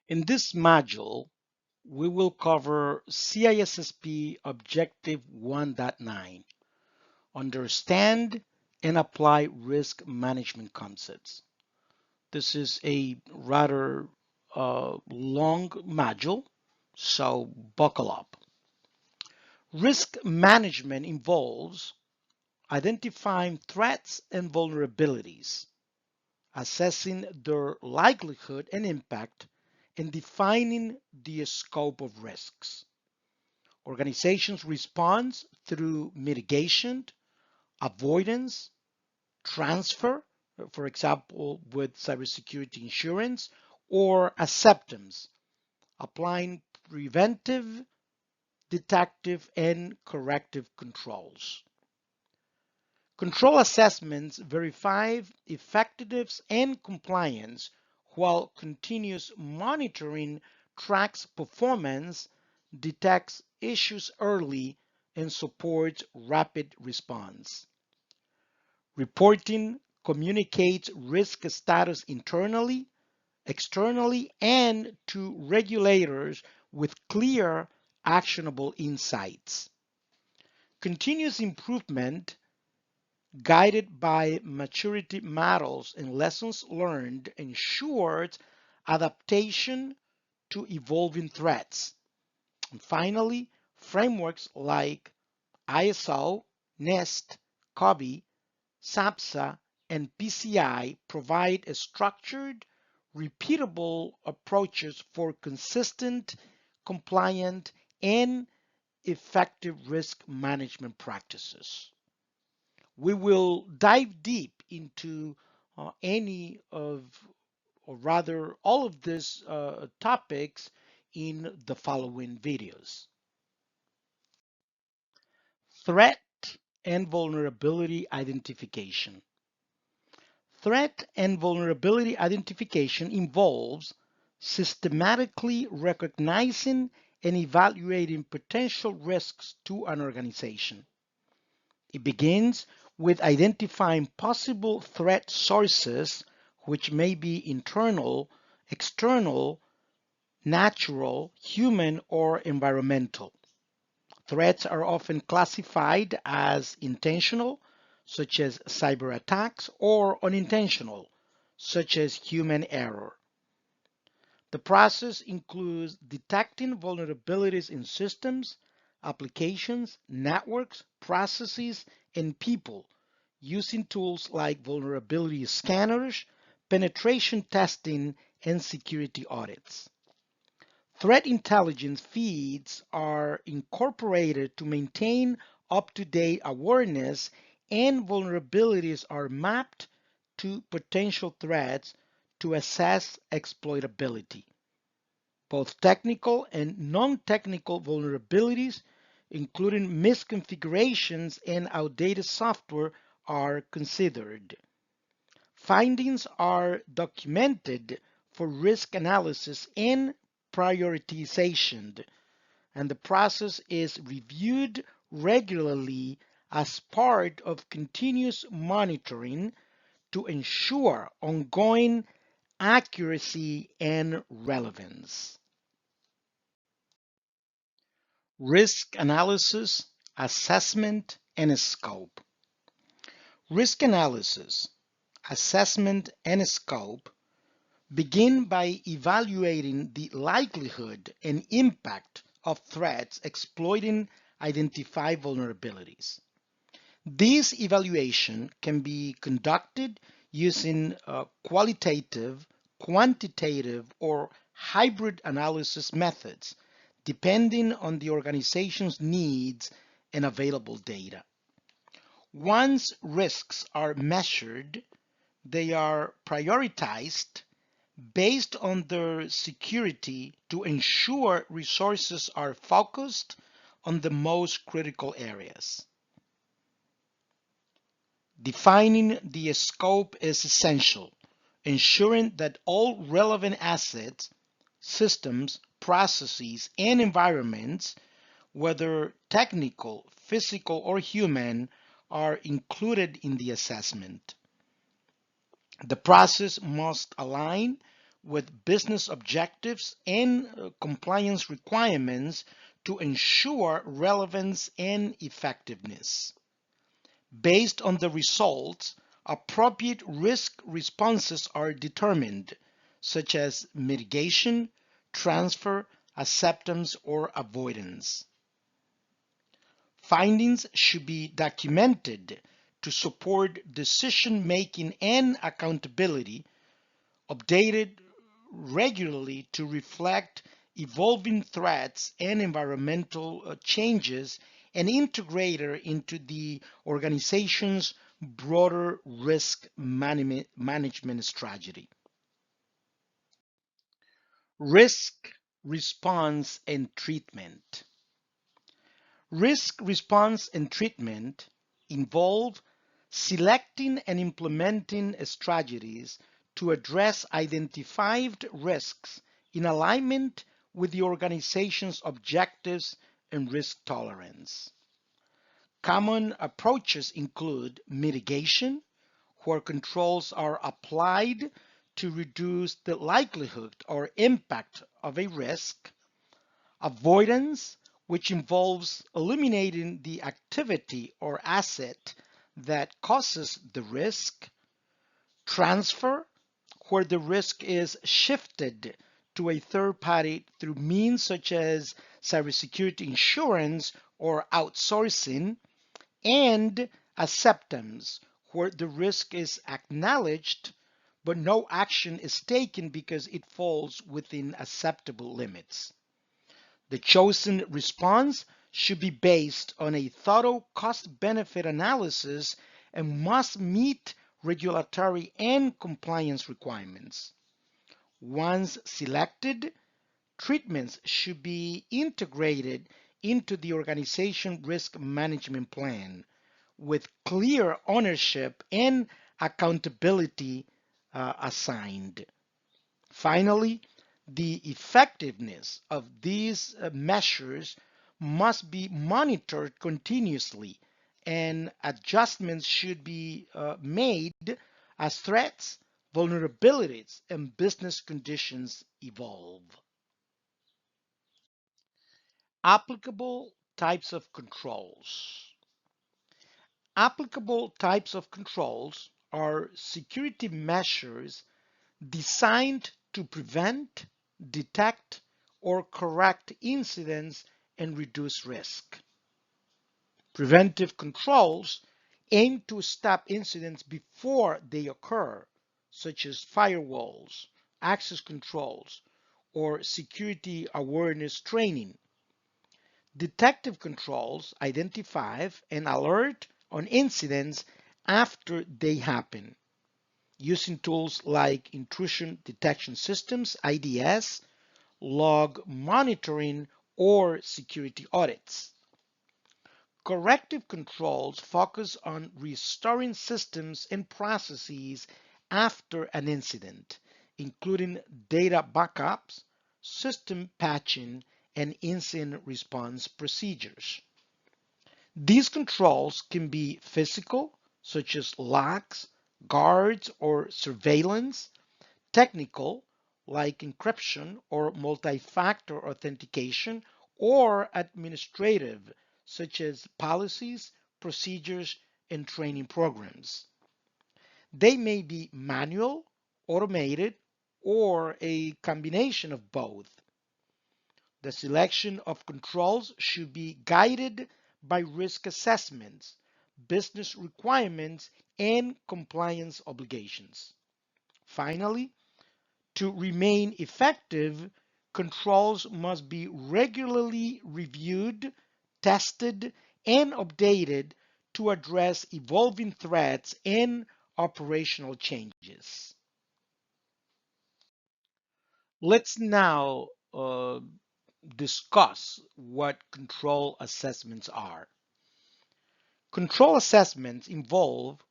In this module, we will cover CISSP Objective 1.9, Understand and Apply Risk Management Concepts. This is a rather long module, so buckle up. Risk management involves identifying threats and vulnerabilities, assessing their likelihood and impact, and defining the scope of risks. Organizations respond through mitigation, avoidance, transfer, for example, with cybersecurity insurance, or acceptance, applying preventive, detective, and corrective controls. Control assessments verify effectiveness and compliance, while continuous monitoring tracks performance, detects issues early, and supports rapid response. Reporting communicates risk status internally, externally, and to regulators with clear, actionable insights. Continuous improvement, guided by maturity models and lessons learned, ensures adaptation to evolving threats. And finally, frameworks like ISO, NIST, COBIT, SABSA, and PCI provide a structured, repeatable approaches for consistent, compliant, and effective risk management practices. We will dive deep into any of, or rather all of these topics in the following videos. Threat and vulnerability identification. Threat and vulnerability identification involves systematically recognizing and evaluating potential risks to an organization. It begins with identifying possible threat sources, which may be internal, external, natural, human, or environmental. Threats are often classified as intentional, such as cyber attacks, or unintentional, such as human error. The process includes detecting vulnerabilities in systems, applications, networks, processes, and people using tools like vulnerability scanners, penetration testing, and security audits. Threat intelligence feeds are incorporated to maintain up-to-date awareness, and vulnerabilities are mapped to potential threats to assess exploitability. Both technical and non-technical vulnerabilities, including misconfigurations and outdated software, are considered. Findings are documented for risk analysis and prioritization, and the process is reviewed regularly as part of continuous monitoring to ensure ongoing accuracy and relevance. Risk analysis, assessment, and scope. Risk analysis, assessment, and scope begin by evaluating the likelihood and impact of threats exploiting identified vulnerabilities. This evaluation can be conducted using qualitative, quantitative, or hybrid analysis methods, depending on the organization's needs and available data. Once risks are measured, they are prioritized based on their security to ensure resources are focused on the most critical areas. Defining the scope is essential, ensuring that all relevant assets, systems, processes, and environments, whether technical, physical, or human, are included in the assessment. The process must align with business objectives and compliance requirements to ensure relevance and effectiveness. Based on the results, appropriate risk responses are determined, such as mitigation, transfer, acceptance, or avoidance. Findings should be documented to support decision-making and accountability, updated regularly to reflect evolving threats and environmental changes, and integrated into the organization's broader risk management strategy. Risk response and treatment. Risk response and treatment involve selecting and implementing strategies to address identified risks in alignment with the organization's objectives and risk tolerance. Common approaches include mitigation, where controls are applied to reduce the likelihood or impact of a risk; avoidance, which involves eliminating the activity or asset that causes the risk; transfer, where the risk is shifted to a third party through means such as cybersecurity insurance or outsourcing; and acceptance, where the risk is acknowledged but no action is taken because it falls within acceptable limits. The chosen response should be based on a thorough cost-benefit analysis and must meet regulatory and compliance requirements. Once selected, treatments should be integrated into the organization risk management plan with clear ownership and accountability assigned. Finally, the effectiveness of these measures must be monitored continuously, and adjustments should be made as threats, vulnerabilities, and business conditions evolve. Applicable types of controls. Applicable types of controls are security measures designed to prevent, detect, or correct incidents and reduce risk. Preventive controls aim to stop incidents before they occur, such as firewalls, access controls, or security awareness training. Detective controls identify and alert on incidents after they happen, using tools like intrusion detection systems, IDS, log monitoring, or security audits. Corrective controls focus on restoring systems and processes after an incident, including data backups, system patching, and incident response procedures. These controls can be physical, such as locks, guards, or surveillance; technical, like encryption or multi-factor authentication; or administrative, such as policies, procedures, and training programs. They may be manual, automated, or a combination of both. The selection of controls should be guided by risk assessments, business requirements, and compliance obligations. Finally, to remain effective, controls must be regularly reviewed, tested, and updated to address evolving threats and operational changes. Let's now discuss what control assessments are. Control assessments involve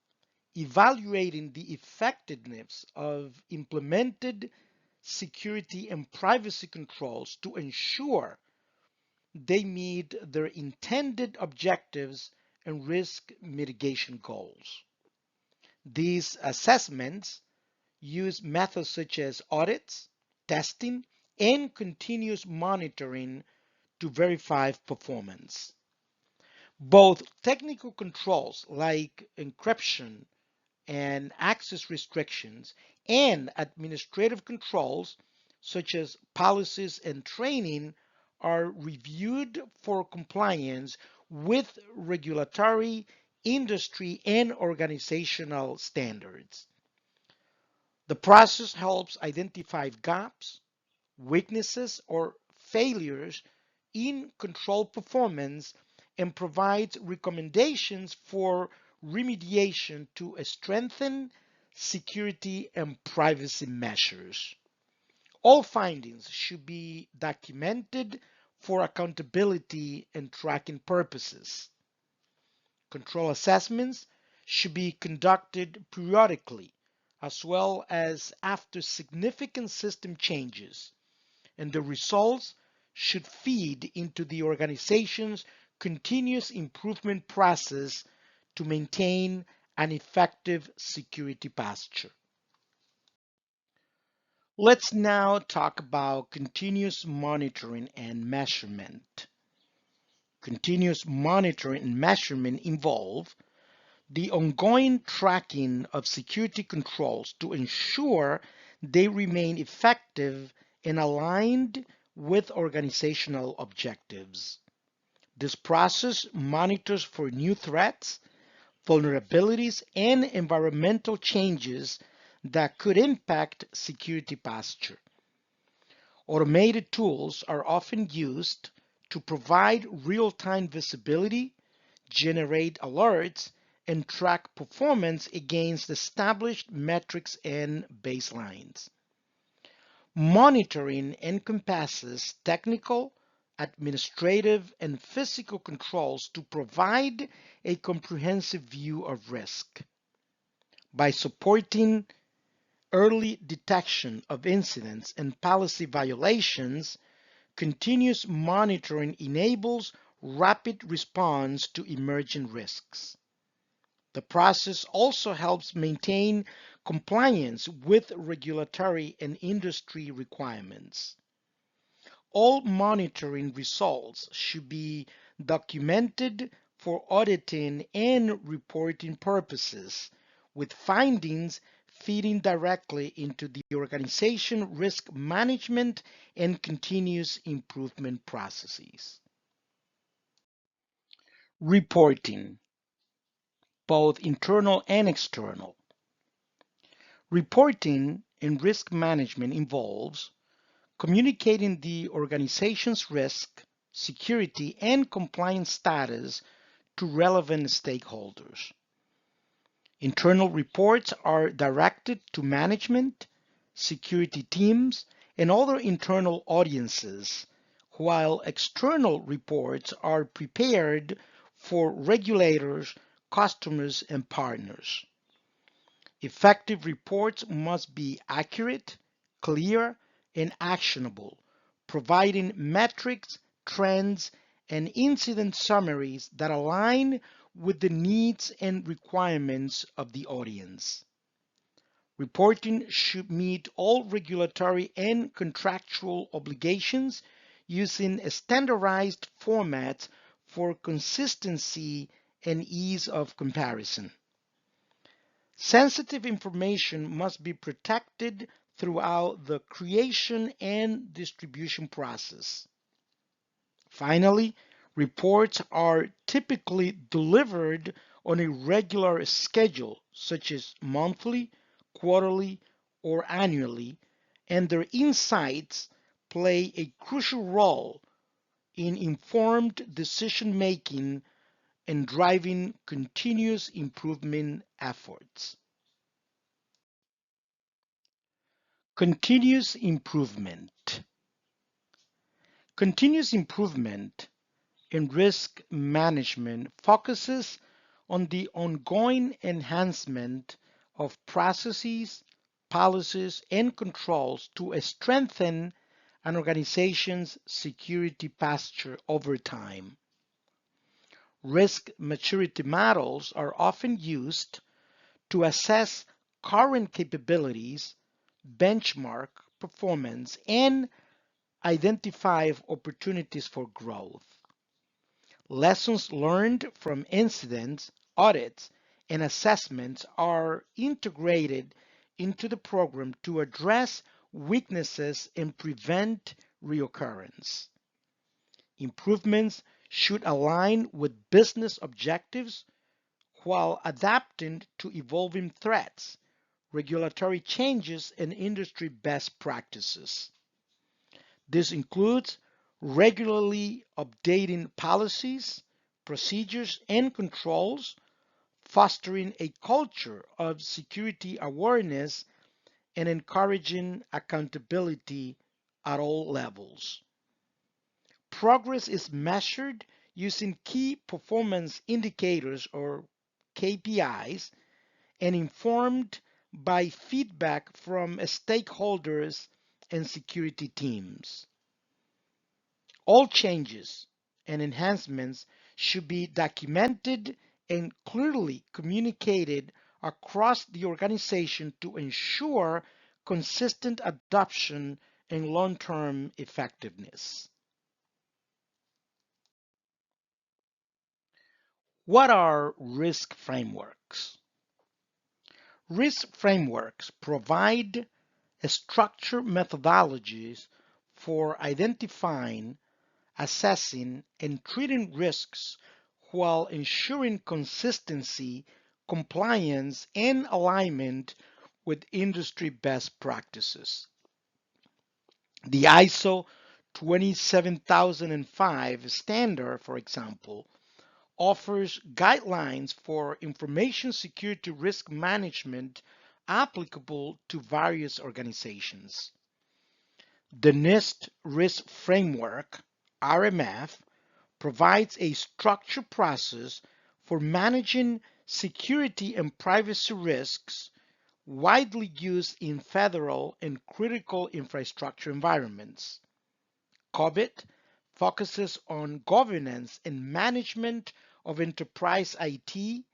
evaluating the effectiveness of implemented security and privacy controls to ensure they meet their intended objectives and risk mitigation goals. These assessments use methods such as audits, testing, and continuous monitoring to verify performance. Both technical controls like encryption and access restrictions and administrative controls such as policies and training are reviewed for compliance with regulatory, industry, and organizational standards. The process helps identify gaps, weaknesses, or failures in control performance and provides recommendations for remediation to strengthen security and privacy measures. All findings should be documented for accountability and tracking purposes. Control assessments should be conducted periodically as well as after significant system changes, and the results should feed into the organization's continuous improvement process to maintain an effective security posture. Let's now talk about continuous monitoring and measurement. Continuous monitoring and measurement involve the ongoing tracking of security controls to ensure they remain effective and aligned with organizational objectives. This process monitors for new threats, vulnerabilities, and environmental changes that could impact security posture. Automated tools are often used to provide real-time visibility, generate alerts, and track performance against established metrics and baselines. Monitoring encompasses technical, administrative, and physical controls to provide a comprehensive view of risk. By supporting early detection of incidents and policy violations, continuous monitoring enables rapid response to emerging risks. The process also helps maintain compliance with regulatory and industry requirements. All monitoring results should be documented for auditing and reporting purposes, with findings feeding directly into the organization risk management and continuous improvement processes. Reporting, both internal and external. Reporting in risk management involves communicating the organization's risk, security, and compliance status to relevant stakeholders. Internal reports are directed to management, security teams, and other internal audiences, while external reports are prepared for regulators, customers, and partners. Effective reports must be accurate, clear, and actionable, providing metrics, trends, and incident summaries that align with the needs and requirements of the audience. Reporting should meet all regulatory and contractual obligations using standardized formats for consistency and ease of comparison. Sensitive information must be protected throughout the creation and distribution process. Finally, reports are typically delivered on a regular schedule, such as monthly, quarterly, or annually, and their insights play a crucial role in informed decision-making and driving continuous improvement efforts. Continuous improvement. Continuous improvement in risk management focuses on the ongoing enhancement of processes, policies, and controls to strengthen an organization's security posture over time. Risk maturity models are often used to assess current capabilities, benchmark performance, and identify opportunities for growth. Lessons learned from incidents, audits, and assessments are integrated into the program to address weaknesses and prevent reoccurrence. Improvements should align with business objectives while adapting to evolving threats, regulatory changes, and industry best practices. This includes regularly updating policies, procedures, and controls, fostering a culture of security awareness, and encouraging accountability at all levels. Progress is measured using key performance indicators or KPIs and informed by feedback from stakeholders and security teams. All changes and enhancements should be documented and clearly communicated across the organization to ensure consistent adoption and long-term effectiveness. What are risk frameworks? Risk frameworks provide structured methodologies for identifying, assessing, and treating risks while ensuring consistency, compliance, and alignment with industry best practices. The ISO 27005 standard, for example, offers guidelines for information security risk management applicable to various organizations. The NIST Risk Framework, RMF, provides a structured process for managing security and privacy risks widely used in federal and critical infrastructure environments. COBIT focuses on governance and management of enterprise IT,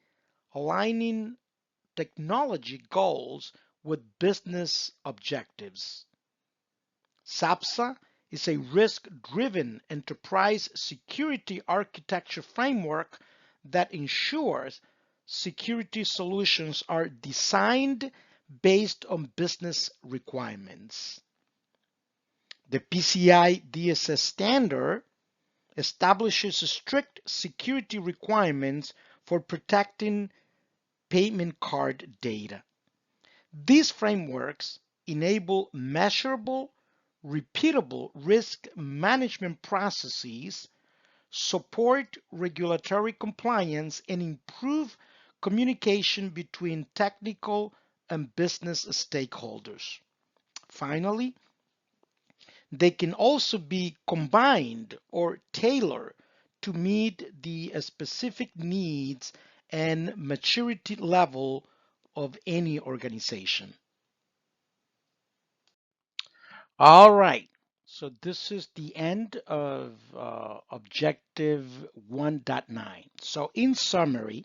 aligning technology goals with business objectives. SABSA is a risk-driven enterprise security architecture framework that ensures security solutions are designed based on business requirements. The PCI DSS standard establishes strict security requirements for protecting payment card data. These frameworks enable measurable, repeatable risk management processes, support regulatory compliance, and improve communication between technical and business stakeholders. Finally, they can also be combined or tailored to meet the specific needs and maturity level of any organization. All right. So this is the end of Objective 1.9. So in summary,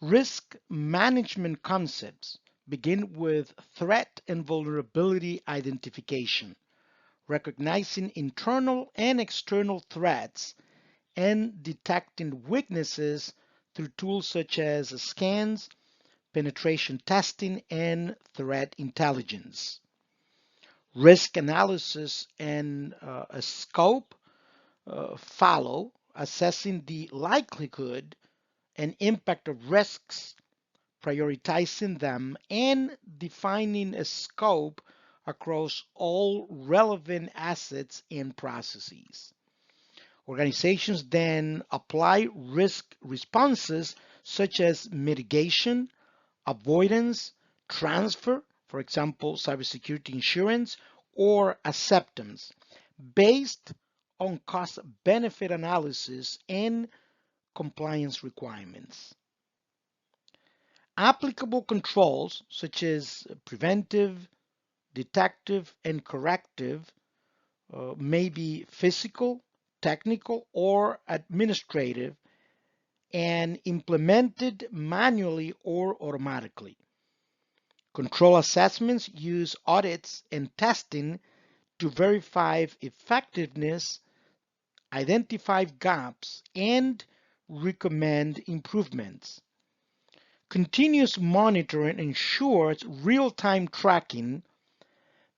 risk management concepts begin with threat and vulnerability identification, recognizing internal and external threats and detecting weaknesses through tools such as scans, penetration testing, and threat intelligence. Risk analysis and a scope follow, assessing the likelihood and impact of risks, prioritizing them, and defining a scope across all relevant assets and processes. Organizations then apply risk responses such as mitigation, avoidance, transfer, for example, cybersecurity insurance, or acceptance, based on cost-benefit analysis and compliance requirements. Applicable controls such as preventive, detective, and corrective may be physical, technical, or administrative, and implemented manually or automatically. Control assessments use audits and testing to verify effectiveness, identify gaps, and recommend improvements. Continuous monitoring ensures real-time tracking,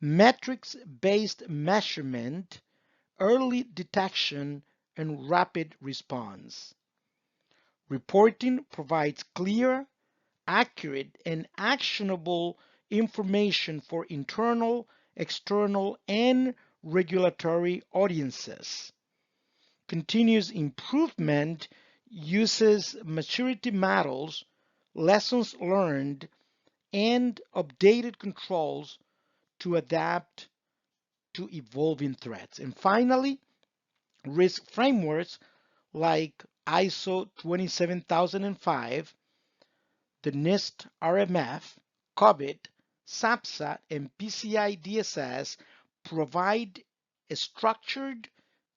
metrics-based measurement, early detection, and rapid response. Reporting provides clear, accurate, and actionable information for internal, external, and regulatory audiences. Continuous improvement uses maturity models, lessons learned, and updated controls to adapt to evolving threats. And finally, risk frameworks like ISO 27005, the NIST RMF, COBIT, SABSA, and PCI DSS provide structured,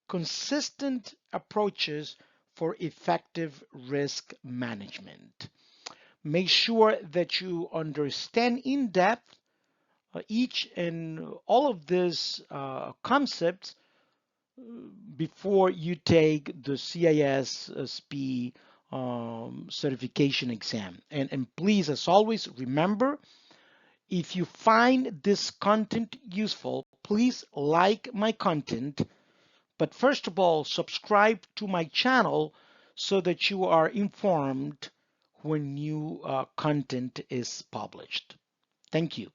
consistent approaches for effective risk management. Make sure that you understand in depth each and all of these concepts before you take the CISSP certification exam. And please, as always, remember, if you find this content useful, please like my content. But first of all, subscribe to my channel so that you are informed when new content is published. Thank you.